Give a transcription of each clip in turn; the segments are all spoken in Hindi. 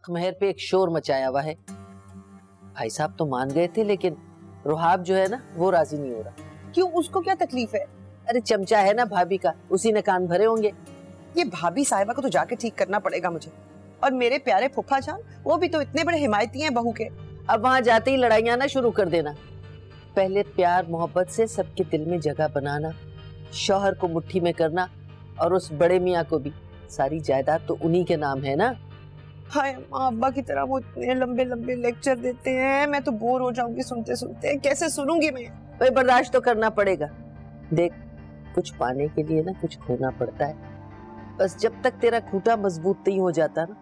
हक महर पे एक शोर मचाया हुआ है। भाई साहब तो मान गए थे, लेकिन रुहाब जो है ना वो राजी नहीं हो रहा। क्यों, उसको क्या तकलीफ है? अरे चमचा है ना भाभी का, उसी ने कान भरे होंगे। ये भाभी साहिबा को तो जाके ठीक करना पड़ेगा मुझे। और मेरे प्यारे फूफा जान, वो भी तो इतने बड़े हिमायती हैं बहू के। अब वहां जाते ही लड़ाइयां ना शुरू कर देना। पहले प्यार मोहब्बत से सबके दिल में जगह बनाना, शौहर को मुट्ठी में करना, और उस बड़े मियाँ को भी। सारी जायदाद तो उन्हीं के नाम है ना। हाय अम्मा, अब्बा की तरह वो इतने लंबे लंबे लेक्चर देते हैं, मैं तो बोर हो जाऊंगी सुनते सुनते। कैसे सुनूंगी मैं? भाई बर्दाश्त तो करना पड़ेगा। देख, कुछ पाने के लिए ना कुछ खोना पड़ता है। बस जब तक तेरा खूंटा मजबूत नहीं हो जाता ना,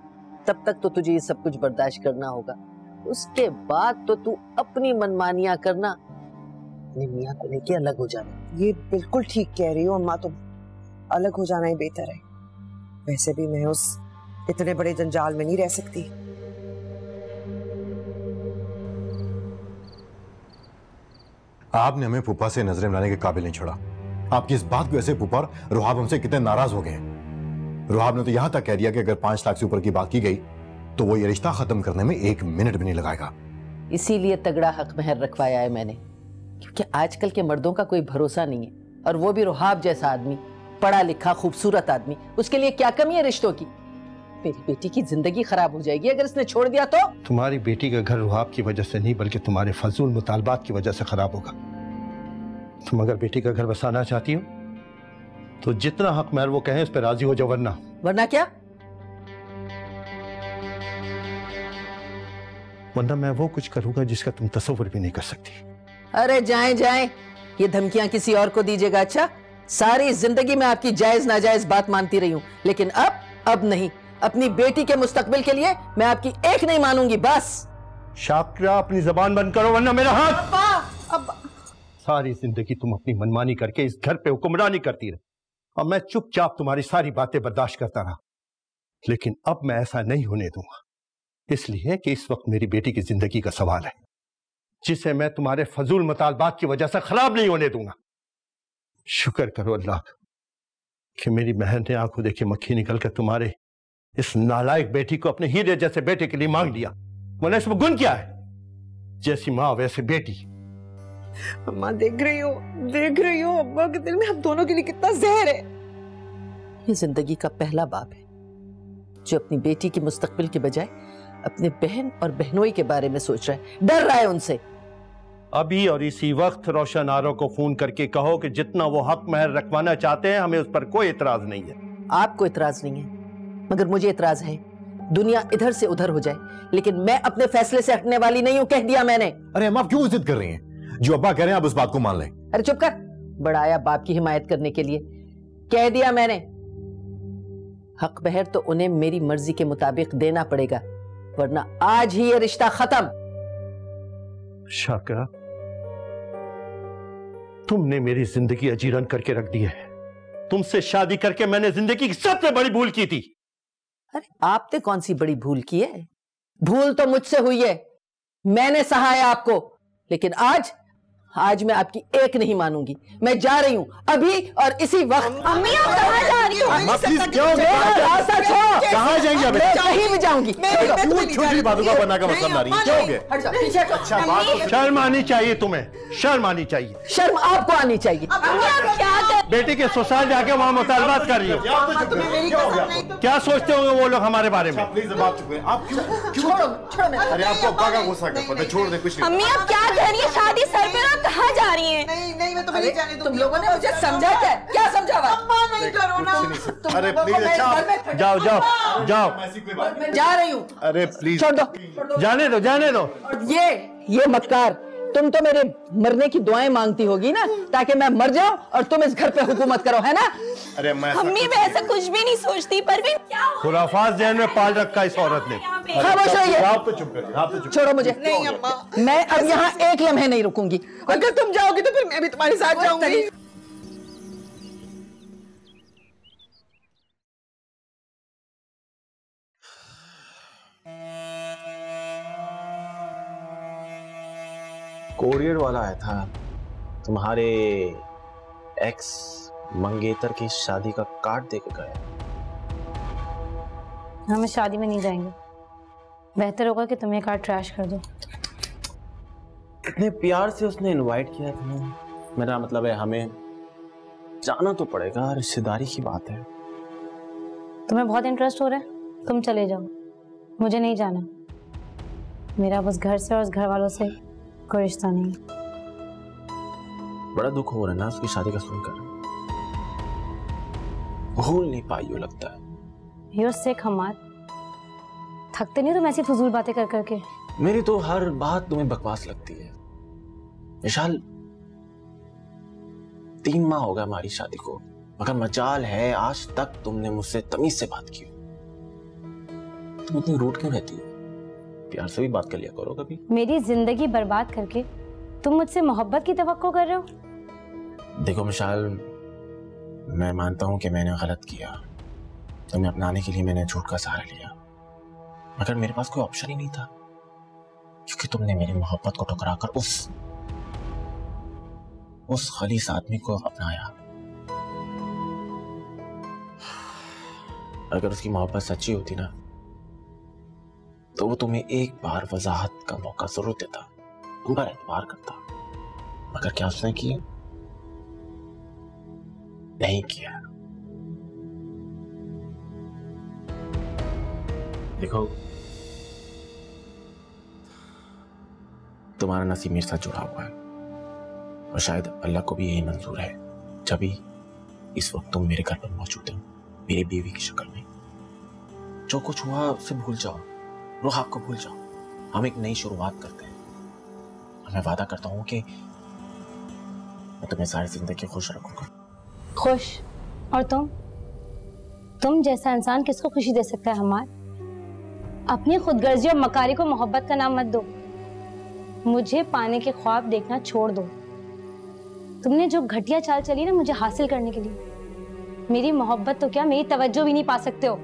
तब तक तो तुझे ये सब कुछ बर्दाश्त करना होगा। उसके बाद तो तू अपनी मनमानियां करना, अपने मियाँ को लेके अलग हो जाना। ये बिल्कुल ठीक कह रही हो अम्मा, तुम अलग हो जाना ही बेहतर है। वैसे भी मैं उस इतने बड़े जंजाल में नहीं रह सकती। आपने हमें फूफा से नजरें मिलाने के काबिल नहीं छोड़ा। आपकी इस बात को ऐसे फूफा और रुहाब हमसे कितने नाराज हो गए। रुहाब ने तो यहां तक कह दिया कि अगर 5 लाख से ऊपर की बात की गई तो वो ये रिश्ता खत्म करने में 1 मिनट भी नहीं लगाएगा। इसीलिए तगड़ा हक महर रखवाया है मैंने, क्योंकि आजकल के मर्दों का कोई भरोसा नहीं है। और वो भी रुहाब जैसा आदमी, पढ़ा लिखा खूबसूरत आदमी, उसके लिए क्या कमी है रिश्तों की? मेरी बेटी की जिंदगी खराब हो जाएगी अगर इसने छोड़ दिया तो। तुम्हारी बेटी का घर रुहाब की वजह से नहीं, बल्कि तुम्हारे फजूल मुतालबात की वजह से खराब होगा। तुम अगर बेटी का घर बसाना चाहती हो तो जितना हक महर वो कहें उस पर राजी हो जाओ, वरना क्या? वरना मैं वो कुछ करूंगा जिसका तुम तसव्वुर भी नहीं कर सकती। अरे जाएं जाएं, ये धमकियां किसी और को दीजिएगा। अच्छा, सारी जिंदगी में आपकी जायज नाजायज बात मानती रही हूं, लेकिन अब नहीं। अपनी बेटी के मुस्तकबिल के लिए मैं आपकी एक नहीं मानूंगी। बस शाकिरा, अपनी जबान बंद करो वरना मेरा हाथ। अब्बा सारी जिंदगी तुम अपनी मनमानी करके इस घर पे हुक्मरानी करती रही और मैं चुपचाप तुम्हारी सारी बातें बर्दाश्त करता रहा। लेकिन अब मैं ऐसा नहीं होने दूंगा, इसलिए कि इस वक्त मेरी बेटी की जिंदगी का सवाल है, जिसे मैं तुम्हारे फजूल मुतालबात की वजह से खराब नहीं होने दूंगा। शुक्र करो अल्लाह कि मेरी बहन ने आंखों देखे मक्खी निकलकर तुम्हारे इस नालायक बेटी को अपने हीरे जैसे बेटे के लिए मांग लिया, वरना इसमें गुण क्या है? जैसी माँ वैसे बेटी। अम्मा देख रही हो अब्बा के दिल में हम दोनों के लिए कितना जहर है। ये जिंदगी का पहला बाप है जो अपनी बेटी की मुस्तकबिल के बजाय अपने बहन और बहनोई के बारे में सोच रहा है, डर रहा है उनसे। अभी और इसी वक्त रोशन आरो को फोन करके कहो कि जितना वो हक महर रखवाना चाहते हैं हमें उस पर कोई इतराज नहीं है। आपको इतराज नहीं है, मगर मुझे इतराज है। दुनिया इधर से उधर हो जाए, लेकिन मैं अपने फैसले से हटने वाली नहीं हूं, कह दिया मैंने। अरे अम्मा, आप क्यों जिद कर रही हैं? जो अब्बा कह रहे हैं आप उस बात को मान लें। अरे चुप कर, बड़ाया बाप की हिमायत करने के लिए। कह दिया मैंने, हक महर तो उन्हें मेरी मर्जी के मुताबिक देना पड़ेगा, वरना आज ही ये रिश्ता खत्म। शाकिरा, तुमने मेरी जिंदगी अजीरन करके रख दी है। तुमसे शादी करके मैंने जिंदगी की सबसे बड़ी भूल की थी। अरे आपने कौन सी बड़ी भूल की है? भूल तो मुझसे हुई है, मैंने सहा है आपको, लेकिन आज मैं आपकी एक नहीं मानूंगी। मैं जा रही हूं अभी और इसी वक्त। अम्मी आप कहां जा रही हो? कहां जाएंगे? मैं कहीं भी जाऊंगी। छोटी बातों का बना का मतलब ना रही। क्या हो गया? अच्छा बात। शर्म आनी चाहिए तुम्हें, शर्म आनी चाहिए। शर्म आपको आनी चाहिए। बेटी के ससुराल जाके वहां मुतालबात कर रही हो। क्या सोचते होंगे वो लोग हमारे बारे में? प्लीज बात चुप करें। आप क्यों? अरे आपको अब्बा का गुस्सा का पता, छोड़ दे कुछ नहीं। अम्मी आप क्या कह रही है? शादी सर पे ना, कहाँ जा रही हैं? नहीं मैं तुम्हें नहीं जाने दूंगी। तुम लोगों ने मुझे समझा क्या समझा? अम्मा नहीं करो ना। अरे प्लीज अच्छा जाओ जाओ जाओ, मैं जा रही हूँ। अरे प्लीज छोड़ दो, जाने दो। ये मक्कार, तुम तो मेरे मरने की दुआएं मांगती होगी ना, ताकि मैं मर जाऊं और तुम इस घर पे हुकूमत करो, है ना? अरे मम्मी मैं ऐसा कुछ भी नहीं सोचती, परवीन क्या खुराफात ज़हन में पाल रखा इस औरत ने। खामोश रहिए। आप तो चुप करिए, आप तो चुप। छोड़ो मुझे। नहीं अम्मा, मैं अब यहाँ एक लम्हे नहीं रुकूंगी। अगर तुम जाओगी तो फिर मैं भी तुम्हारे साथ जाऊंगी। कोरियर वाला आया था तुम्हारे एक्स मंगेतर की शादी का कार्ड देके गया। हम शादी में नहीं जाएंगे। बेहतर होगा कि तुम ये कार ट्रैश कर दो। इतने प्यार से उसने इनवाइट किया तुम्हें, मेरा मतलब है हमें जाना तो पड़ेगा, रिश्तेदारी की बात है। तुम्हें बहुत इंटरेस्ट हो रहा है, तुम चले जाओ, मुझे नहीं जाना। मेरा बस घर से और उस घर वालों से कोई रिश्ता नहीं। बड़ा दुख हो रहा है ना उसकी शादी का सुनकर, भूल नहीं पाई हो लगता है। You're sick, Hammad. थकते नहीं तुम ऐसी फजूल बातें कर करके? मेरी तो हर बात तुम्हें बकवास लगती है। विशाल, 3 माह हो गया हमारी शादी को, मगर मजाल है आज तक तुमने मुझसे तमीज से बात की। तुम इतनी रूठ क्यों रहती हो? प्यार से भी बात कर लिया करो कभी। मेरी जिंदगी बर्बाद करके तुम मुझसे मोहब्बत की तवक्को कर रहे हो? देखो विशाल, मैं मानता हूं कि मैंने गलत किया, तुम्हें अपनाने के लिए मैंने झूठ का सहारा लिया, मगर मेरे पास कोई ऑप्शन ही नहीं था, क्योंकि तुमने मेरी मोहब्बत को ठुकराकर उस खलीस आदमी को अपनाया। अगर उसकी मोहब्बत सच्ची होती ना, तो वो तुम्हें एक बार वजाहत का मौका जरूर देता, तुम पर एतबार करता, मगर क्या उसने किया? नहीं किया। देखो, तुम्हारा नसीब मेरे साथ जुड़ा हुआ है, और शायद अल्लाह को भी यही मंजूर है, जब भी इस वक्त तुम मेरे घर पर मौजूद हो, मेरी बीवी की शक्ल में। जो कुछ हुआ उसे भूल जाओ, रुहाब को भूल जाओ, हम एक नई शुरुआत करते हैं। मैं वादा करता हूं कि मैं तुम्हें सारी जिंदगी खुश रखूंगा। खुश? और तुम जैसा इंसान किसको खुशी दे सकता है हमार? अपनी खुदगर्जी और मकारी को मोहब्बत का नाम मत दो। मुझे पाने के ख्वाब देखना छोड़ दो। तुमने जो घटिया चाल चली ना मुझे हासिल करने के लिए, मेरी मोहब्बत तो क्या, मेरी तवज्जो भी नहीं पा सकते हो।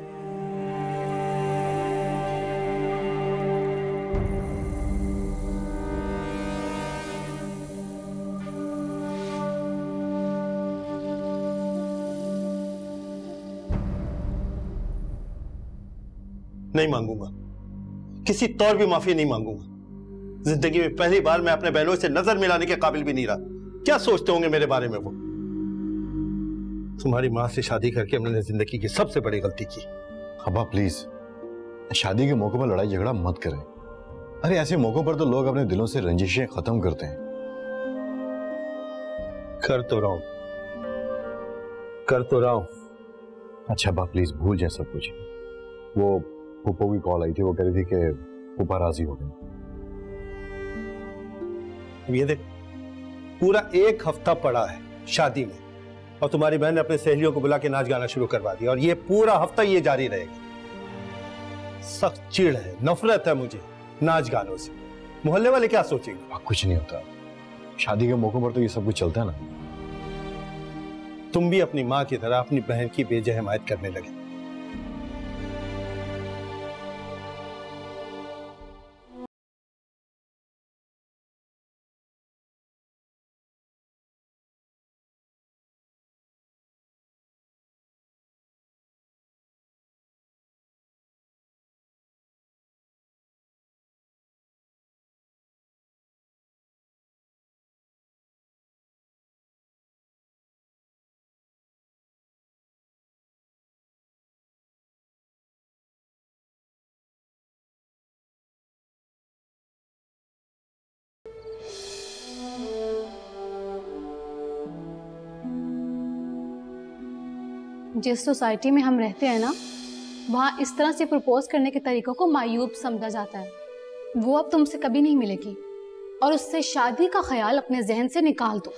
नहीं मांगूंगा, किसी तौर भी माफी नहीं मांगूंगा। जिंदगी में पहली बार मैं अपने बहनों से नजर मिलाने के काबिल भी नहीं रहा। क्या सोचते होंगे मेरे बारे में वो? तुम्हारी मां से शादी करके मैंने जिंदगी की सबसे बड़ी गलती की। अब्बा प्लीज, शादी के मौके पर लड़ाई झगड़ा मत करें। अरे ऐसे मौकों पर तो लोग अपने दिलों से रंजिशें खत्म करते हैं। कर तो रहा हूं। अच्छा अब्बा प्लीज भूल जाए सब कुछ। वो पुप्पो की कॉल आई थी, वो कह रही थी कि पुप्पा राजी हो गए। ये देख, पूरा 1 हफ्ता पड़ा है शादी में, और तुम्हारी बहन ने अपने सहेलियों को बुला के नाच गाना शुरू करवा दिया, और ये पूरा हफ्ता ये जारी रहेगा। सख्त चिढ़ है, नफरत है मुझे नाच गानों से। मोहल्ले वाले क्या सोचेंगे? कुछ नहीं होता, शादी के मौकों पर तो ये सब कुछ चलता है ना। तुम भी अपनी मां की तरह अपनी बहन की बेवजह हिमायत करने लगे। जिस सोसाइटी में हम रहते हैं ना, वहाँ इस तरह से प्रपोज करने के तरीकों को मायूब समझा जाता है। वो अब तुमसे कभी नहीं मिलेगी, और उससे शादी का ख्याल अपने जहन से निकाल दो।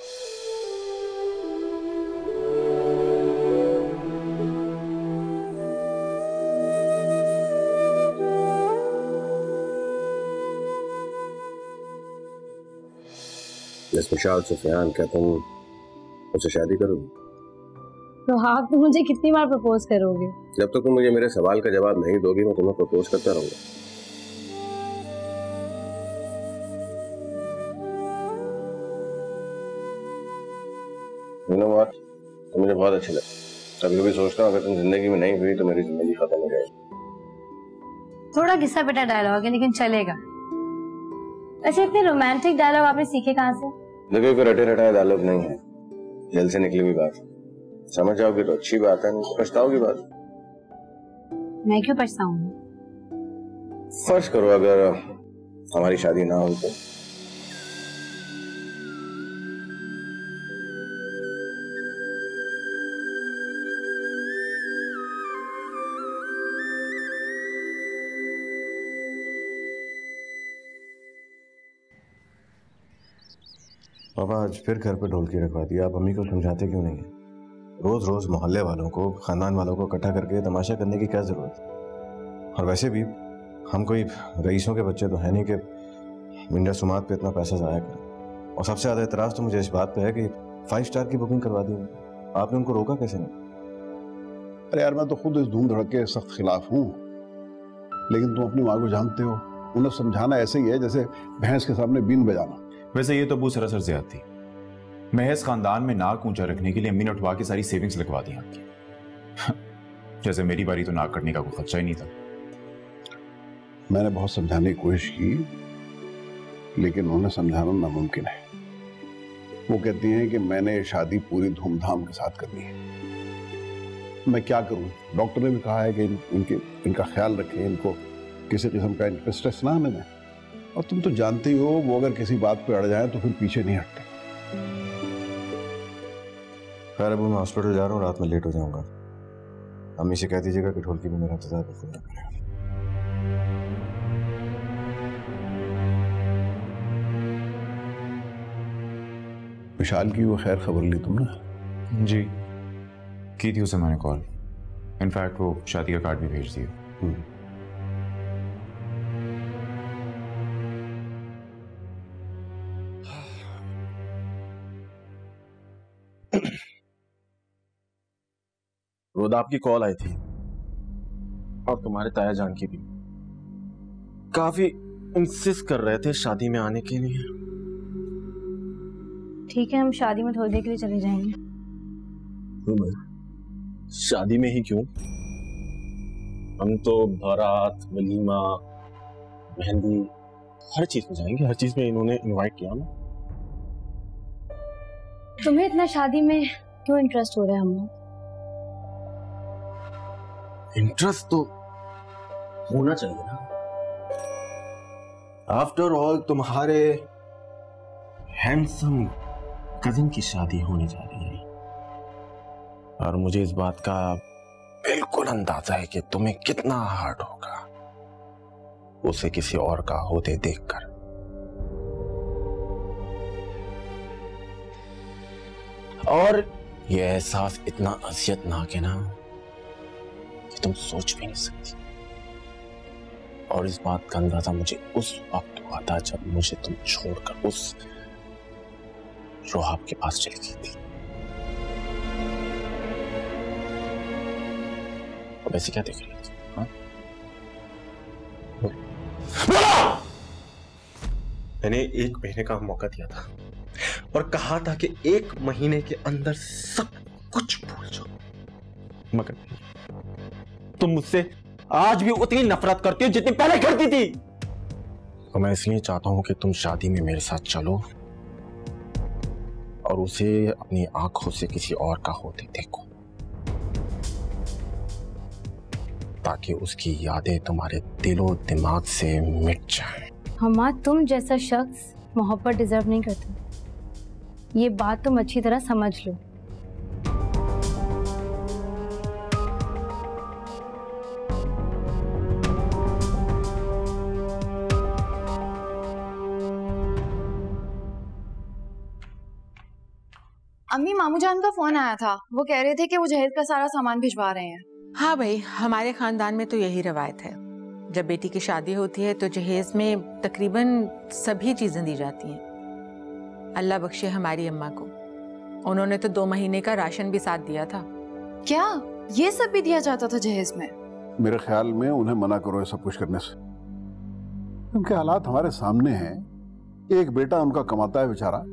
विशाल सुफियान, क्या तुम मुझसे शादी करोगी? तो आप मुझे कितनी बार प्रपोज करोगे? जब तक तुम मुझे मेरे सवाल का जवाब नहीं दोगी मैं तुम्हें प्रपोज करता रहूंगा। तो मुझे बहुत अच्छी लगी। कभी कभी सोचता हूँ अगर तुम जिंदगी में नहीं हुई तो मेरी जिंदगी खत्म हो जाएगी। थोड़ा घिसा पिटा डायलॉग है लेकिन चलेगा। अच्छा, इतने रोमांटिक डायलॉग आपने सीखे कहाँ से? देखो, कोई रटे रटाया डायलॉग नहीं है, दिल से निकली हुई बात। समझ जाओगी तो अच्छी बात है, नहीं पछताओगी बात। मैं क्यों पछताऊंगी? फर्ज करो अगर हमारी शादी ना हुई तो। पापा आज फिर घर पे ढोलकी रखवा दिया। आप अम्मी को समझाते क्यों नहीं है? रोज रोज मोहल्ले वालों को, खानदान वालों को इकट्ठा करके तमाशा करने की क्या जरूरत है? और वैसे भी हम कोई रईसों के बच्चे तो है नहीं कि विंडर सुमात पे इतना पैसा जाया करें। और सबसे ज्यादा एतराज तो मुझे इस बात पे है कि 5 स्टार की बुकिंग करवा दी। आपने उनको रोका कैसे नहीं? अरे यार, मैं तो खुद इस धूम धड़क के सख्त खिलाफ हूँ, लेकिन तुम अपनी माँ को जानते हो, उन्हें समझाना ऐसे ही है जैसे भैंस के सामने बीन बजाना। वैसे ये तो बहुत सरासर ज्यादती। महज खानदान में नाक ऊंचा रखने के लिए अम्मी ने उठवा के सारी सेविंग्स लगवा दी आपकी। जैसे मेरी बारी तो नाक कटने का कोई खर्चा ही नहीं था। मैंने बहुत समझाने की कोशिश की, लेकिन उन्हें समझाना नामुमकिन है। वो कहती हैं कि मैंने शादी पूरी धूमधाम के साथ करनी है। मैं क्या करूं? डॉक्टर ने भी कहा है कि इनका ख्याल रखें, इनको किसी किस्म का स्ट्रेस ना आने दें। और तुम तो जानते ही हो, वो अगर किसी बात पे अड़ जाए तो फिर पीछे नहीं हटते। खैर अबू, मैं हॉस्पिटल जा रहा हूँ, रात में लेट हो जाऊंगा। अम्मी से कह दीजिएगा कि ढोलकी भी मेरा इंतजार बिल्कुल ना करेगा। विशाल की वो खैर खबर ली तुमने? जी, की थी उसे मैंने कॉल। इनफैक्ट वो शादी का कार्ड भी भेज दिया। रोदा आपकी कॉल आई थी और तुम्हारे ताया जान की भी। काफी इंसिस्ट कर रहे थे शादी में आने के लिए। ठीक है, हम शादी में थोड़ी देर के लिए चले जाएंगे। शादी में ही क्यों? हम तो बारात, वलीमा, मेहंदी, हर चीज में जाएंगे। हर चीज में इन्होंने इनवाइट किया ना। तुम्हें इतना शादी में क्यों इंटरेस्ट हो रहा है? हम इंटरेस्ट तो होना चाहिए ना। आफ्टर ऑल तुम्हारे हैंडसम कजिन की शादी होने जा रही है, और मुझे इस बात का बिल्कुल अंदाजा है कि तुम्हें कितना हार्ड होगा उसे किसी और का होते देखकर। और यह एहसास इतना अजियतनाक है ना कि तुम सोच भी नहीं सकती। और इस बात का अंदाजा मुझे उस वक्त हुआ था जब मुझे तुम छोड़कर उस रोहाब के पास चली गई थी। अब ऐसे क्या देख रही थी? हाँ? मैंने 1 महीने का मौका दिया था और कहा था कि 1 महीने के अंदर सब कुछ भूल जाओ, मगर तुम मुझसे आज भी उतनी नफरत करती हो जितनी पहले करती थी। तो मैं इसलिए चाहता हूं कि तुम शादी में मेरे साथ चलो और उसे अपनी आंखों से किसी और का होते देखो, ताकि उसकी यादें तुम्हारे दिलो दिमाग से मिट जाएं। हमारा तुम जैसा शख्स मोहब्बत डिजर्व नहीं करता, ये बात तुम अच्छी तरह समझ लो। अम्मी, मामू जान का फोन आया था। वो कह रहे थे कि वो जहेज का सारा सामान भिजवा रहे हैं। हाँ भाई, हमारे खानदान में तो यही रवायत है। जब बेटी की शादी होती है तो जहेज में तकरीबन सभी चीजें दी जाती हैं। अल्लाह बख्शे हमारी अम्मा को, उन्होंने तो 2 महीने का राशन भी साथ दिया था। क्या ये सब भी दिया जाता था जहेज में? मेरे ख्याल में उन्हें मना करो ये सब कुछ करने से। उनके हालात हमारे सामने हैं। एक बेटा उनका कमाता है बेचारा,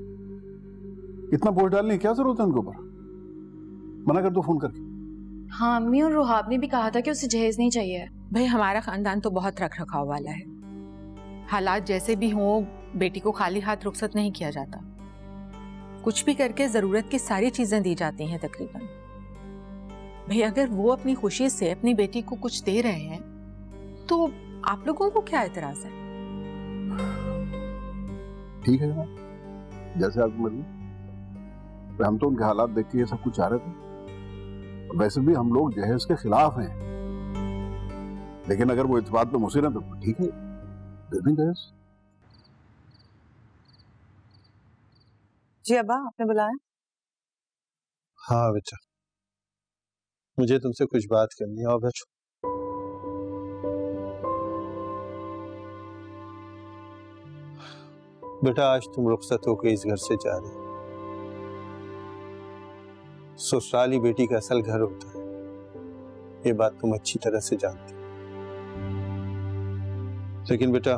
इतना बोझ डालने की क्या जरूरत है उनके ऊपर? मना कर दो फोन करके। हाँ, अम्मी और रुहाब ने भी कहा था कि उसे जहेज नहीं चाहिए। भाई हमारा खानदान तो बहुत रख रखाव वाला है। हालात जैसे भी हों, बेटी को खाली हाथ रुखसत नहीं किया जाता। कुछ भी करके जरूरत की सारी चीजें दी जाती हैं तकरीबन। भाई अगर वो अपनी खुशी से अपनी बेटी को कुछ दे रहे हैं तो आप लोगों को क्या एतराज है? ठीक है जनाब, जैसे आपकी मर्जी। हम तो उनके हालात देख के ये सब कुछ चाह रहे थे। वैसे भी हम लोग जहेज के खिलाफ हैं, लेकिन अगर वो इस बात पे मुसिर है तो ठीक है, दे दें जहेज। जी अब्बा, आपने बुलाया? हाँ बेटा, मुझे तुमसे कुछ बात करनी है। और बैठो। बेटा आज तुम रुखसत होकर इस घर से जा रहे हो। ससुराली बेटी का असल घर होता है, ये बात तुम अच्छी तरह से जानती हो। लेकिन बेटा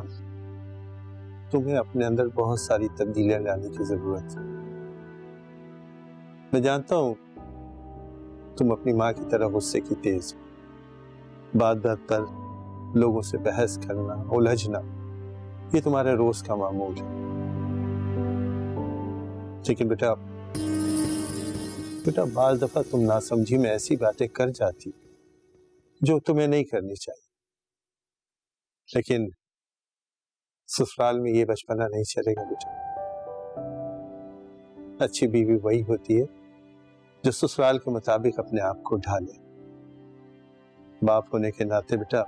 तुम्हें अपने अंदर बहुत सारी तब्दीलियां लाने की जरूरत है। मैं जानता हूं तुम अपनी माँ की तरह गुस्से की तेज हो। बात पर लोगों से बहस करना, उलझना, ये तुम्हारे रोज का मामूल है। लेकिन बेटा बार दफा तुम नासमझी में ऐसी बातें कर जाती जो तुम्हें नहीं करनी चाहिए। लेकिन ससुराल में ये बचपना नहीं चलेगा बेटा। अच्छी बीवी वही होती है जो ससुराल के मुताबिक अपने आप को ढाले। बाप होने के नाते बेटा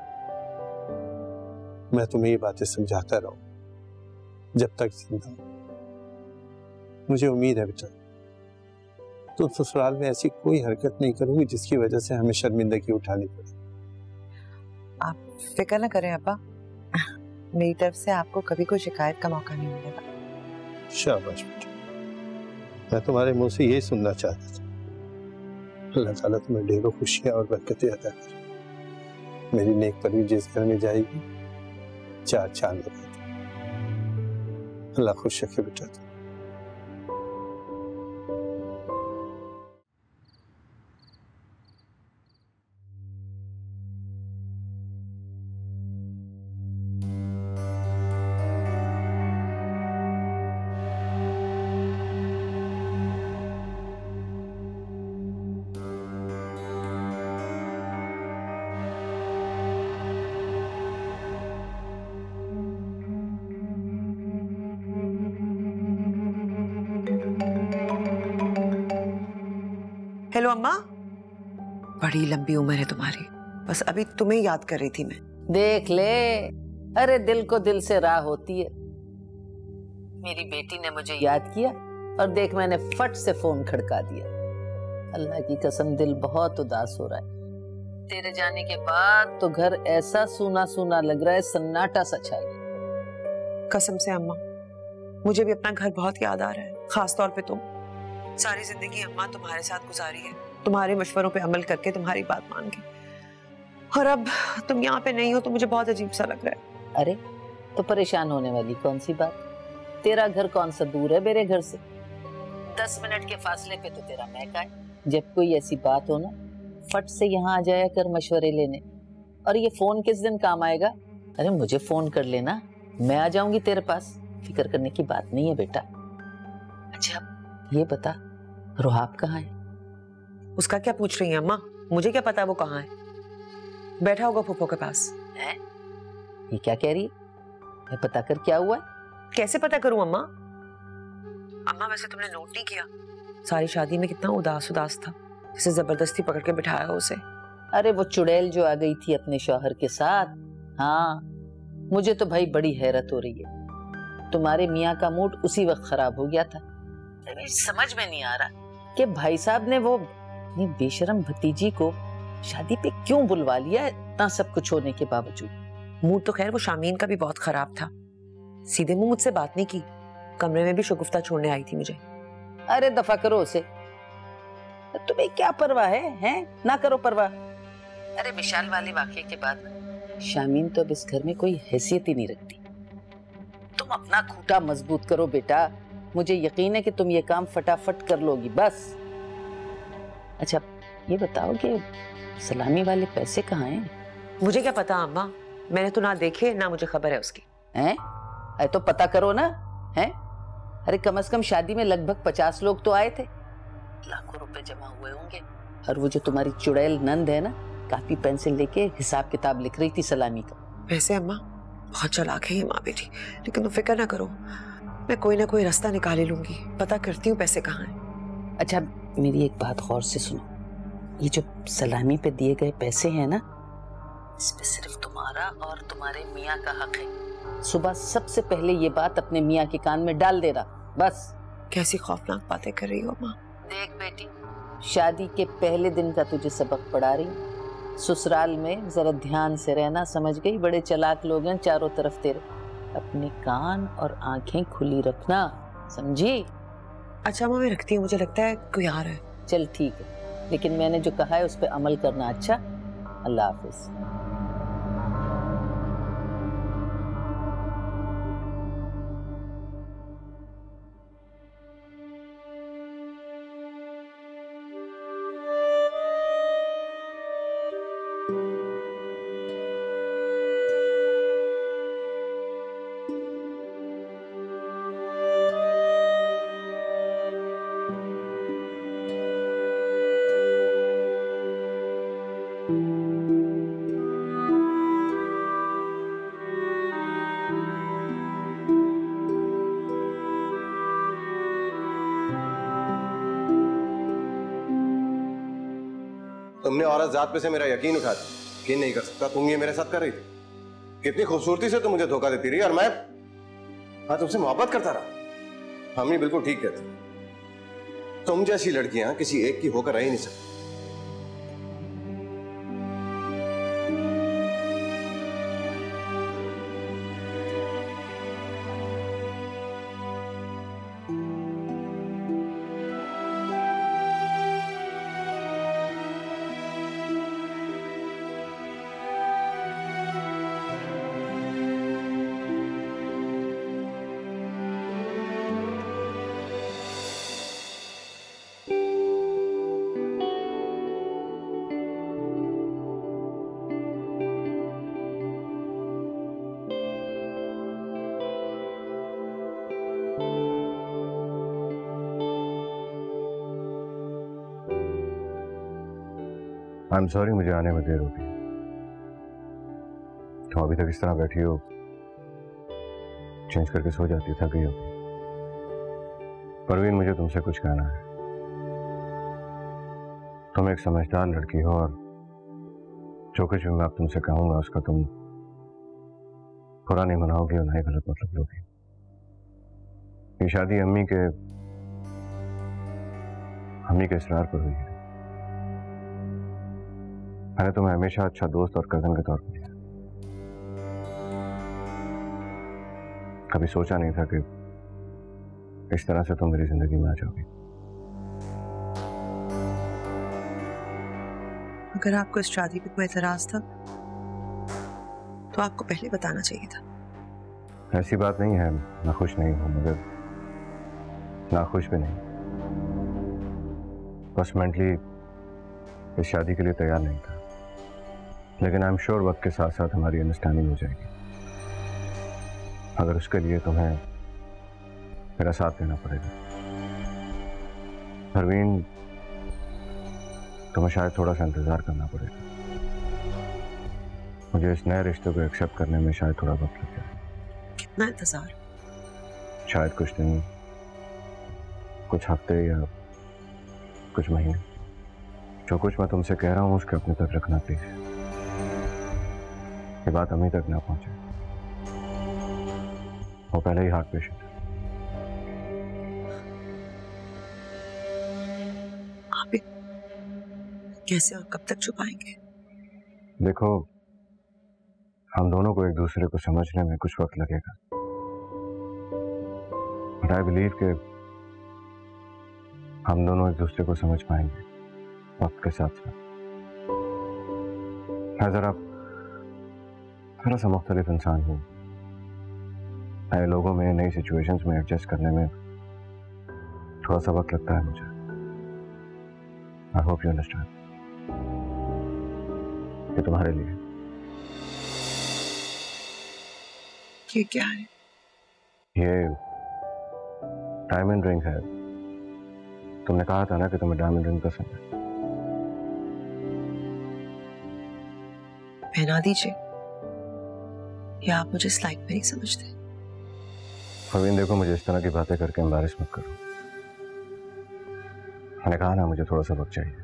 मैं तुम्हें ये बातें समझाता रहूं जब तक जिंदा हूं। मुझे उम्मीद है बेटा तुम ससुराल में ऐसी कोई हरकत नहीं करोगी जिसकी वजह से हमें शर्मिंदगी उठानी पड़े। आप फिक्र न करें अब्बा, मेरी तरफ से आपको कभी कोई शिकायत का मौका नहीं मिलेगा। शाबाश बेटा, मैं तुम्हारे मुंह से यही सुनना चाहता था। अल्लाह ताला तुम्हें ढेरों खुशियां और बरकतें अता करे। मेरी नेक परवीन जिस घर में जाएगी 4 चांद लगा दे। अल्लाह खुश रखे बेटा। हेलो अम्मा, बड़ी लंबी उम्र है तुम्हारी, बस अभी तुम्हें याद कर रही थी मैं। देख ले, अरे दिल को दिल से राह होती है। मेरी बेटी ने मुझे याद किया और देख मैंने फट से फोन खड़का दिया। अल्लाह की कसम दिल बहुत उदास हो रहा है। तेरे जाने के बाद तो घर ऐसा सूना सूना लग रहा है, सन्नाटा सा छा गया। कसम से अम्मा, मुझे भी अपना घर बहुत याद आ रहा है, खास तौर पे तुम। सारी जिंदगी अम्मा तुम्हारे साथ गुजारी है, तुम्हारे मशवरों पे अमल करके, तुम्हारी बात मान के, और अब तुम यहाँ पे नहीं हो तो मुझे बहुत अजीब सा लग रहा है। अरे तो परेशान होने वाली कौन सी बात? तेरा घर कौन सा दूर है मेरे घर से? 10 मिनट के फासले पे तो तेरा महका है। जब कोई ऐसी बात हो ना, फट से यहाँ आ जाया कर मशवरे लेने। और ये फोन किस दिन काम आएगा? अरे मुझे फोन कर लेना, मैं आ जाऊंगी तेरे पास। फिक्र करने की बात नहीं है बेटा। अच्छा ये बता, रुहाब कहाँ है? उसका क्या पूछ रही है अम्मा? मुझे क्या पता वो कहाँ है? बैठा होगा फूफो के पास। है? ये क्या कह रही है? मैं पता कर क्या हुआ? कैसे पता करूं अम्मा? अम्मा वैसे तुमने नोट नहीं किया, सारी शादी में कितना उदास उदास था, जैसे जबरदस्ती पकड़ के बिठाया उसे। अरे वो चुड़ैल जो आ गई थी अपने शौहर के साथ। हाँ, मुझे तो भाई बड़ी हैरत हो रही है। तुम्हारे मियाँ का मूड उसी वक्त खराब हो गया था। समझ में नहीं आ रहा कि भाई साहब ने वो अपनी बेशरम भतीजी को शादी पे क्यों बुलवा लिया इतना सब कुछ होने के बावजूद। मूड तो खैर वो शामीन का भी बहुत खराब था, सीधे मुंह मुझसे बात नहीं की, कमरे में भी शगुफ्ता छोड़ने आई थी मुझे। अरे दफा करो उसे, तुम्हें क्या परवाह है? हैं? ना करो परवाह। अरे विशाल वाले वाकये के बाद शामीन तो अब इस घर में कोई हैसियत ही नहीं रखती। तुम अपना खूंटा मजबूत करो बेटा, मुझे यकीन है कि तुम ये काम फटाफट कर लोगी बस। अच्छा ये बताओ कि सलामी वाले पैसे कहाँ हैं? मुझे क्या पता अम्मा, मैंने तो ना देखे ना मुझे खबर है उसकी। हैं? अरे तो पता करो ना। हैं? अरे कम से कम शादी में लगभग 50 लोग तो आए थे, लाखों रुपए जमा हुए होंगे। और वो जो तुम्हारी चुड़ैल नंद है ना, कापी पेंसिल लेके हिसाब किताब लिख रही थी सलामी का। वैसे अम्मा बहुत चालाक है ये माँ बेटी, लेकिन तुम फिक्र ना करो, मैं कोई ना कोई रास्ता निकाल ही लूंगी, पता करती हूँ पैसे कहाँ हैं। अच्छा मेरी एक बात गौर से सुनो, ये जो सलामी पे दिए गए पैसे हैं ना, इसमें सिर्फ तुम्हारा और तुम्हारे मियाँ का हक है। सुबह सबसे पहले ये बात अपने मियाँ के कान में डाल देना, बस। कैसी खौफनाक बातें कर रही हो माँ। देख बेटी, शादी के पहले दिन का तुझे सबक पढ़ा रही हूँ। ससुराल में जरा ध्यान से रहना, समझ गई? बड़े चालाक लोग हैं चारों तरफ तेरे, अपने कान और आंखें खुली रखना, समझी? अच्छा माँ मैं रखती हूँ, मुझे लगता है कोई आ रहा है। चल ठीक है, लेकिन मैंने जो कहा है उस पर अमल करना। अच्छा, अल्लाह हाफिज। तुमने औरत जात पे से मेरा यकीन उठा दिया। यकीन नहीं कर सकता, तुम ये मेरे साथ कर रही थी। कितनी खूबसूरती से तुम मुझे धोखा देती रही और मैं तुमसे मोहब्बत करता रहा। हम ही बिल्कुल ठीक कहते, तुम जैसी लड़कियां किसी एक की होकर रह ही नहीं सकती। आई एम सॉरी, मुझे आने में देर हो गई। तुम अभी तक इस तरह बैठी हो, चेंज करके सो जाती, थक गई हो। परवीन, मुझे तुमसे कुछ कहना है। तुम एक समझदार लड़की हो और जो कुछ भी मैं अब तुमसे कहूंगा उसका तुम बुरा नहीं मनाओगी और ना ही गलत मतलब लोगी। ये शादी अम्मी के इसरार पर हुई है। मैंने तुम्हें हमेशा अच्छा दोस्त और कजन के तौर पर लिया, कभी सोचा नहीं था कि इस तरह से तुम मेरी जिंदगी में आ जाओगी। अगर आपको इस शादी पे कोई एतराज था तो आपको पहले बताना चाहिए था। ऐसी बात नहीं है, मैं खुश नहीं हूं, मगर नाखुश भी नहीं, बस मेंटली इस शादी के लिए तैयार नहीं था। लेकिन आई एम श्योर वक्त के साथ साथ हमारी अंडरस्टैंडिंग हो जाएगी। अगर उसके लिए तुम्हें मेरा साथ देना पड़ेगा। परवीन, तुम्हें शायद थोड़ा सा इंतजार करना पड़ेगा। मुझे इस नए रिश्ते को एक्सेप्ट करने में शायद थोड़ा वक्त लग जाए। कितना इंतजार? शायद कुछ दिन, कुछ हफ्ते या कुछ महीने। जो कुछ मैं तुमसे कह रहा हूं उसके अपने तक रखना प्लीज। ये बात अम्मी तक ना पहुंचे, वो पहले ही हार्ट पेशेंट है। आप कैसे और कब तक छुपाएंगे? देखो, हम दोनों को एक दूसरे को समझने में कुछ वक्त लगेगा, बट आई बिलीव कि हम दोनों एक दूसरे को समझ पाएंगे वक्त के साथ साथ। मैं जरा थोड़ा सा मुख्तलिफ इंसान हूँ, नए लोगों में, नई सिचुएशंस में एडजस्ट करने में थोड़ा सा वक्त लगता है मुझे। I hope you understand. ये तुम्हारे लिए, ये क्या है? ये डायमंड रिंग है। तुमने कहा था ना कि तुम्हें डायमंड रिंग पसंद है। पहना दीजिए, या आप मुझे इस लायक में नहीं समझते? परवीन देखो, मुझे इस तरह की बातें करके एम्बैरेस मत करो। मैंने कहा ना मुझे थोड़ा सा वक्त चाहिए।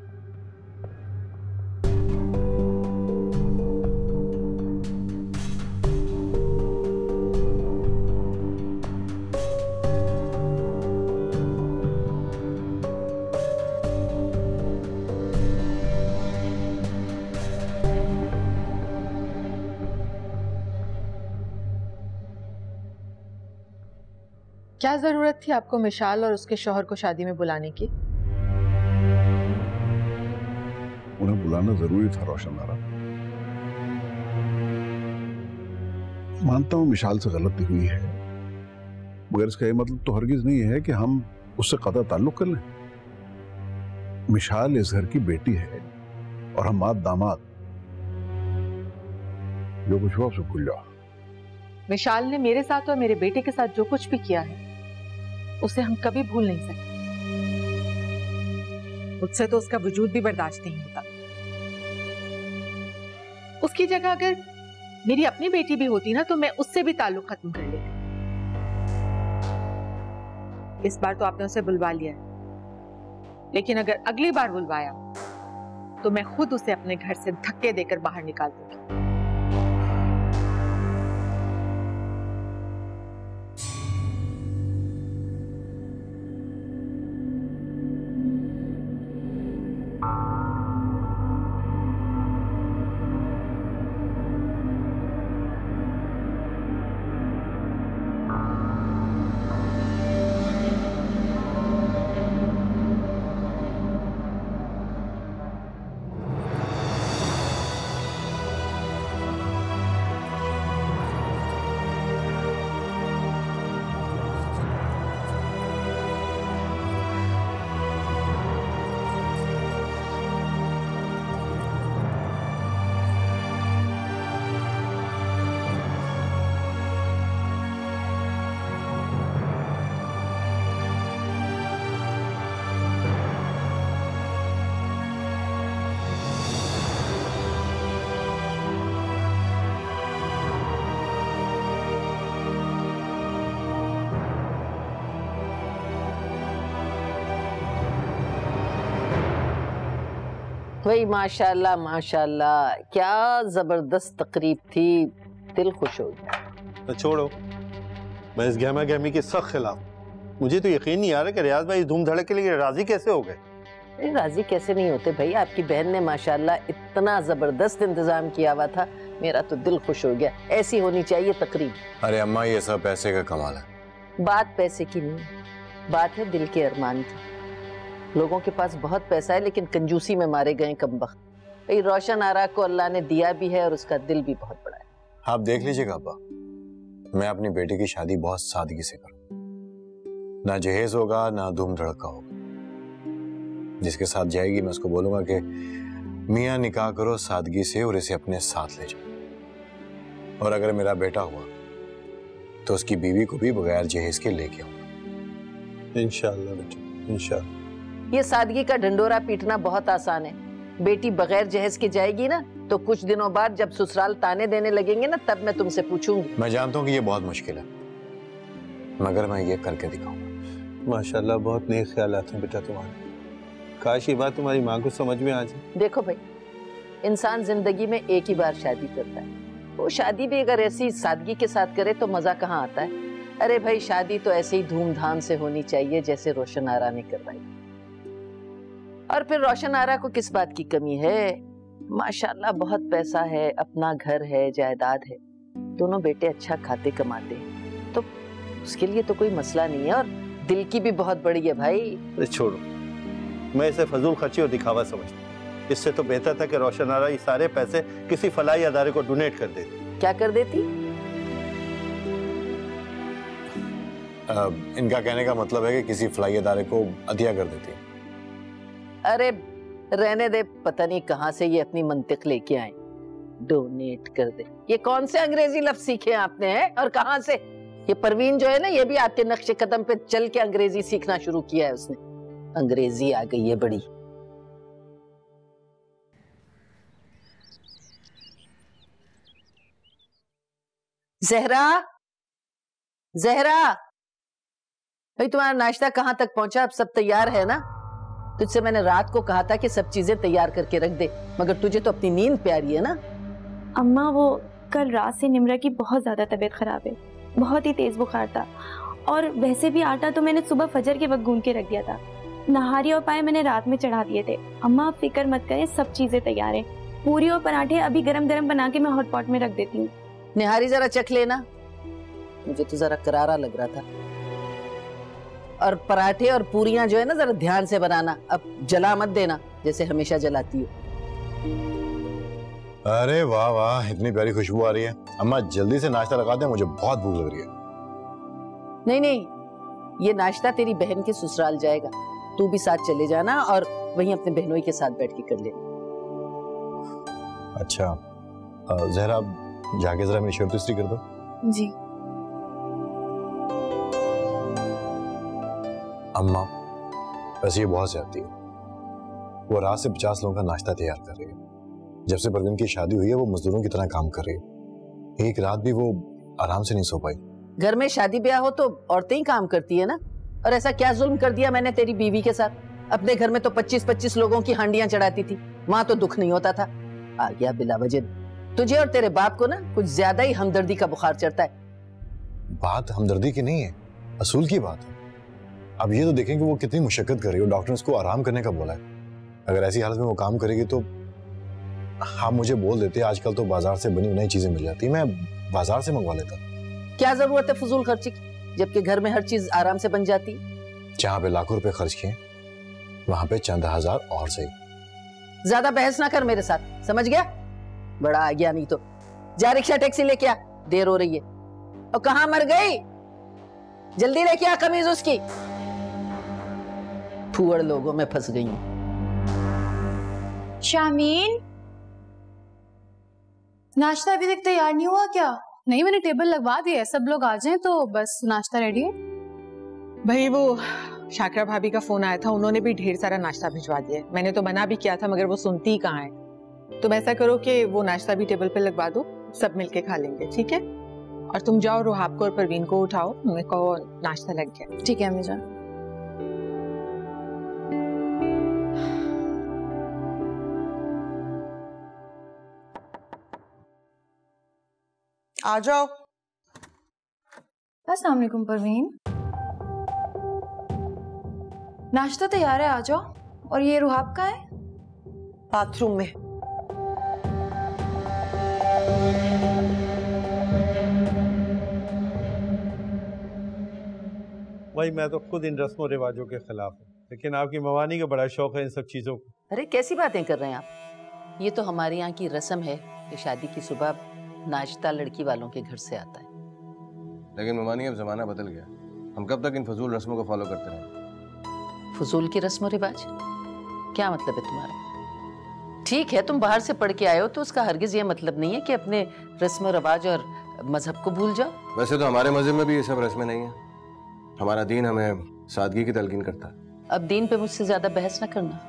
क्या जरूरत थी आपको मिशाल और उसके शौहर को शादी में बुलाने की? उन्हें बुलाना जरूरी था रोशन आरा। मानता हूं मिशाल से गलती हुई है, मगर इसका यह मतलब तो हरगिज नहीं है कि हम उससे कतई ताल्लुक कर लें। मिशाल इस घर की बेटी है और हम मात दामाद। जो कुछ हुआ उसको भूल जाओ। मिशाल ने मेरे साथ और मेरे बेटे के साथ जो कुछ भी किया है उसे हम कभी भूल नहीं सकते। मुझसे तो उसका वजूद भी बर्दाश्त नहीं होता। उसकी जगह अगर मेरी अपनी बेटी भी होती ना तो मैं उससे भी ताल्लुक खत्म कर लेती। इस बार तो आपने उसे बुलवा लिया है, लेकिन अगर अगली बार बुलवाया तो मैं खुद उसे अपने घर से धक्के देकर बाहर निकाल दूंगी। वही माशाल्लाह माशाल्लाह, क्या जबरदस्त तकरीब थी, दिल खुश हो गया। तो छोड़ो, मैं इस गहमा गहमी के सख्त खिलाफ। मुझे तो यकीन नहीं आ रहा कि रियाज भाई धूम धड़क के लिए राजी कैसे हो गए। राजी कैसे नहीं होते भाई, आपकी बहन ने माशाल्लाह इतना जबरदस्त इंतजाम किया हुआ था, मेरा तो दिल खुश हो गया। ऐसी होनी चाहिए तकरीब। अरे अम्मा, ये सब पैसे का कमाल है। बात पैसे की नहीं, बात है दिल के अरमान की। लोगों के पास बहुत पैसा है लेकिन कंजूसी में मारे गए कमबख्त। भाई रोशन आरा को अल्लाह ने दिया भी है और उसका दिल भी बहुत बड़ा है। आप देख लीजिएगा अब्बा, मैं अपनी बेटी की शादी बहुत सादगी से करूँ। ना जहेज होगा ना धूम धड़का होगा। जिसके साथ जाएगी मैं उसको बोलूंगा कि मियाँ निकाह करो सादगी से और इसे अपने साथ ले जाओ। और अगर मेरा बेटा हुआ तो उसकी बीवी को भी बगैर जहेज के लेके आऊंगा। इंशाअल्लाह बेटा, इंशाअल्लाह। ये सादगी का ढंडोरा पीटना बहुत आसान है। बेटी बगैर जहेज के जाएगी ना तो कुछ दिनों बाद जब ससुराल ताने देने लगेंगे ना तब मैं तुमसे पूछूंगी। मैं जानता हूँ कि ये बहुत मुश्किल है, मगर मैं ये करके दिखाऊंगा। माशाल्लाह, बहुत नेक ख्यालात हैं बेटा तुम्हारे। काश ये बात तुम्हारी माँ को समझ में आ जाए। देखो भाई, इंसान जिंदगी में एक ही बार शादी करता है, वो शादी भी अगर ऐसी सादगी के साथ करे तो मजा कहाँ आता है। अरे भाई, शादी तो ऐसे ही धूमधाम से होनी चाहिए जैसे रोशन आरा ने करवाई। और फिर रोशन आरा को किस बात की कमी है? माशाल्लाह बहुत पैसा है, अपना घर है, जायदाद है, दोनों बेटे अच्छा खाते कमाते हैं, तो उसके लिए तो कोई मसला नहीं है। और दिल की भी बहुत बड़ी है भाई। छोड़ो, मैं इसे फजूल खर्ची और दिखावा समझता हूँ। इससे तो बेहतर था कि रोशन आरा ये सारे पैसे किसी फलाही अदारे को डोनेट कर देती। क्या कर देती? इनका कहने का मतलब है कि किसी फलाही अदारे को अतिया कर देती। अरे रहने दे, पता नहीं कहां से ये अपनी मंतिक लेके आए। डोनेट कर दे। ये कौन से अंग्रेजी लफ्ज सीखे आपने हैं और कहां से? ये परवीन जो है ना, ये भी आपके नक्शे कदम पे चल के अंग्रेजी सीखना शुरू किया है उसने। अंग्रेजी आ गई है बड़ी। जहरा, जहरा, भाई तुम्हारा नाश्ता कहाँ तक पहुंचा? अब सब तैयार है ना? तुझसे मैंने रात को कहा था कि सब चीजें तैयार करके रख दे, मगर तुझे तो अपनी नींद प्यारी है ना। अम्मा, वो कल रात से निम्रा की बहुत ज्यादा तबीयत खराब है, बहुत ही तेज बुखार था। और वैसे भी आटा तो मैंने सुबह फजर के वक्त गूंद के रख दिया था। नहारी और पाए मैंने रात में चढ़ा दिए थे। अम्मा आप फिक्र मत करें, सब चीजें तैयार है। पूरी और पराठे अभी गरम गरम बना के मैं हॉट पॉट में रख देती हूँ। निहारी जरा चख लेना, मुझे तो जरा करारा लग रहा था। और पराठे और पूरियां जो है ना, जरा ध्यान से बनाना, अब जला मत देना जैसे हमेशा जलाती हो। अरे वाह वाह, इतनी प्यारी खुशबू आ रही है। अम्मा जल्दी से नाश्ता लगा दें, मुझे बहुत भूख लग रही है। नहीं नहीं, ये नाश्ता तेरी बहन के ससुराल जाएगा, तू भी साथ चले जाना और वहीं अपने बहनोई के साथ बैठ के कर ले। अच्छा जहरा, जाके जरा मेरी शर्ट इस्त्री कर दो। जी। अम्मा वैसे ये बहुत ज्यादती है। वो रात से 50 लोगों का नाश्ता तैयार कर रही है। जब से परवीन की शादी हुई है वो मजदूरों की तरह काम कर रही है। एक रात भी वो आराम से नहीं सो पाई। घर में शादी ब्याह हो तो औरतें ही काम करती है ना। और ऐसा क्या जुल्म कर दिया मैंने तेरी बीवी के साथ? अपने घर में तो 25-25 लोगों की हांडियां चढ़ाती थी, वहां तो दुख नहीं होता था। आ गया बिला वजह। तुझे और तेरे बाप को ना कुछ ज्यादा ही हमदर्दी का बुखार चढ़ता है। बात हमदर्दी की नहीं है, असूल की बात है। अब ये तो देखें कि वो कितनी मुशक्कत कर रही है। डॉक्टर ने उसको आराम करने का बोला है। अगर ऐसी हालत में वो काम करेगी तो आप मुझे बोल देते, आजकल तो बाजार से बनी बनाई चीजें मिल जाती है, मैं बाजार से मंगवा लेता। क्या जरूरत है फजूल खर्ची की, जबकि घर में हर चीज आराम से बन जाती है। जहाँ पे लाखों रुपए खर्च किए वहां पे चंद हजार और सही। ज्यादा बहस ना कर मेरे साथ, समझ गया? बड़ा आ गया नहीं तो। जा रिक्शा टैक्सी लेके आ, देर हो रही है। और कहाँ मर गई? जल्दी लेके आ कमीज उसकी। फुअड़ लोगों में फंस गई हूं। शामीन, नाश्ता अभी तक तैयार नहीं हुआ क्या? नहीं, मैंने टेबल लगवा दी है, सब लोग आ जाएं तो बस नाश्ता रेडी है। भाई वो शाकरा भाभी का फोन आया था, उन्होंने भी ढेर सारा नाश्ता भिजवा दिया। मैंने तो मना भी किया था मगर वो सुनती ही कहाँ है। तुम ऐसा करो कि वो नाश्ता भी टेबल पे लगवा दो, सब मिलके खा लेंगे, ठीक है? और तुम जाओ रुहाब को और परवीन को उठाओ, मेरे को नाश्ता लग गया। ठीक है अम्मी जान। आ जाओ। अस्सलाम वालेकुम परवीन। नाश्ता तैयार है, आ जाओ। और ये रुहाब का है? बाथरूम में। भाई मैं तो खुद इन रस्मों रिवाजों के खिलाफ हूँ, लेकिन आपकी मवानी का बड़ा शौक है इन सब चीजों को। अरे कैसी बातें कर रहे हैं आप? ये तो हमारे यहाँ की रस्म है कि शादी की सुबह नाश्ता लड़की वालों के घर से आता है। लेकिन ममानी अब जमाना बदल गया, हम कब तक इन फजूल रस्मों को फॉलो करते रहेंगे? फजूल की रस्म और रिवाज? क्या मतलब है तुम्हारा? ठीक है, तुम बाहर से पढ़ के आए हो तो उसका हरगिज ये मतलब नहीं है कि अपने रस्म रिवाज और मजहब को भूल जाओ। वैसे तो हमारे मजहब में भी ये सब रस्में नहीं है। हमारा दीन हमें सादगी की तलकीन करता है। अब दीन पे मुझसे ज्यादा बहस ना करना।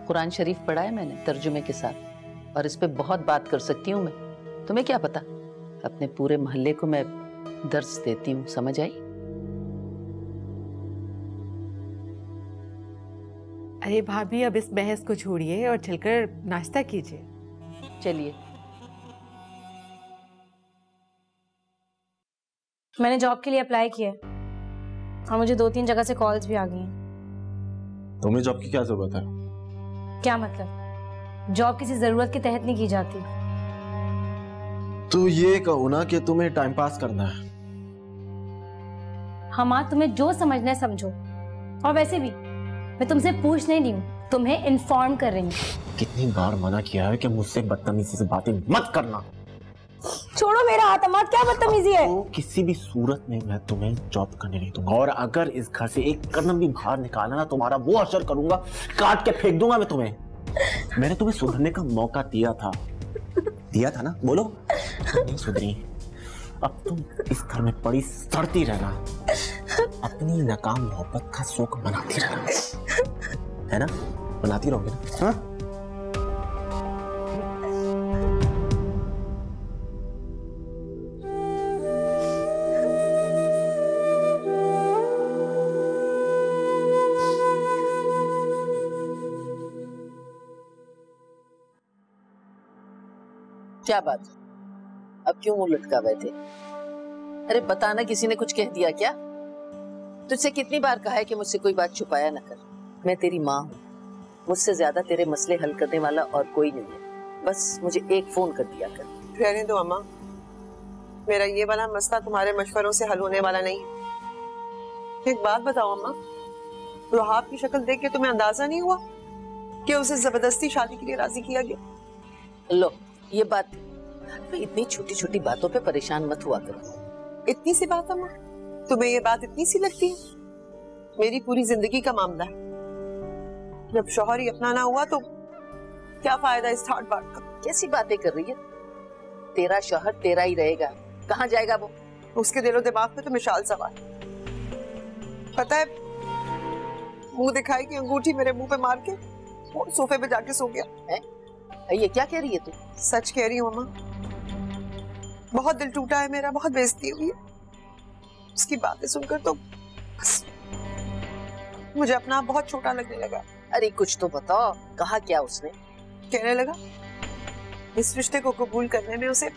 कुरान शरीफ पढ़ा है मैंने तर्जुमे के साथ, और इस पे बहुत बात कर सकती हूँ मैं। तुम्हें क्या पता, अपने पूरे मोहल्ले को मैं दर्स देती हूँ, समझ आई? अरे भाभी, अब इस बहस को छोड़िए और चलकर नाश्ता कीजिए। चलिए। मैंने जॉब के लिए अप्लाई किया और मुझे 2-3 जगह से कॉल्स भी आ गई हैं। तुम्हें जॉब की क्या जरूरत है? क्या मतलब? जॉब किसी जरूरत के तहत नहीं की जाती। तो ये कहो ना कि तुम्हें टाइम पास करना है। हमारा तुम्हें जो समझना है समझो। और वैसे भी मैं तुमसे पूछ नहीं रही हूँ, तुम्हें इन्फॉर्म कर रही हूँ। कितनी बार मना किया है कि मुझसे बदतमीजी से बातें मत करना। छोड़ो मेरा हाथ अम्मा, क्या बदतमीजी है? तो किसी भी सूरत में मैं तुम्हें जॉब करने नहीं दूंगा, और अगर इस घर से एक कदम भी बाहर निकाला ना, तुम्हारा वो असर करूंगा, काट के फेंक दूंगा मैं तुम्हें। मैंने तुम्हें सुधरने का मौका दिया था, दिया था ना, बोलो। नहीं सुधरी, अब तुम इस घर में पड़ी सड़ती रहना, अपनी नाकाम मोहब्बत का शौक मनाती रहना, है ना? मनाती रहोगे ना? हाँ? क्या बात, अब क्यों मुंह लटका बैठे? अरे बताना, किसी ने कुछ कह दिया क्या? तुझसे कितनी बार कहा है कि मुझसे कोई बात छुपाया न कर। मैं तेरी माँ हूँ, मुझसे ज्यादा तेरे मसले हल करने वाला और कोई नहीं है। बस मुझे एक फोन कर दिया कर। रहने दो अम्मा, मेरा ये वाला मसला तुम्हारे मशवरों से हल होने वाला नहीं। एक बात बताओ अम्मा, रुहाब की शक्ल देख के तुम्हें अंदाजा नहीं हुआ कि उसे जबरदस्ती शादी के लिए राजी किया गया? लो ये बात, इतनी छोटी छोटी बातों पे परेशान मत हुआ करो। इतनी सी बात अम्मा, तुम्हें ये बात इतनी सी लगती है? मेरी पूरी जिंदगी का मामला है। जब शौहर ही अपना ना हुआ तो क्या फायदा इस ठाट बाट का? कैसी बातें कर रही है? तेरा शौहर तेरा ही रहेगा, कहाँ जाएगा वो? उसके दिलो दिमाग पे तो मिसाल सवार। पता है, मुंह दिखाई की अंगूठी मेरे मुंह पे मार के वो सोफे पे जाके सो गया है। ये क्या कह रही है तू? सच कह रही हूँ अम्मा, बहुत दिल टूटा है मेरा, बहुत बेइज्जती हुई है उसकी बातें सुनकर। तो बस मुझे अपना बहुत छोटा लगने लगा। अरे कुछ तो बताओ, कहा क्या उसने? कहने लगा इस रिश्ते को कबूल करने में उसे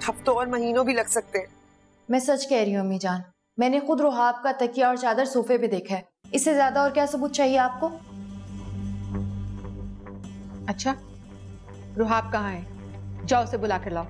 हफ्तों और महीनों भी लग सकते हैं। मैं सच कह रही हूँ अम्मी जान, मैंने खुद रुहाब का तकिया और चादर सोफे पे देखा है। इससे ज्यादा और क्या सबूत चाहिए आपको? अच्छा, रुहाब कहाँ है? जाओ उसे बुला कर लाओ।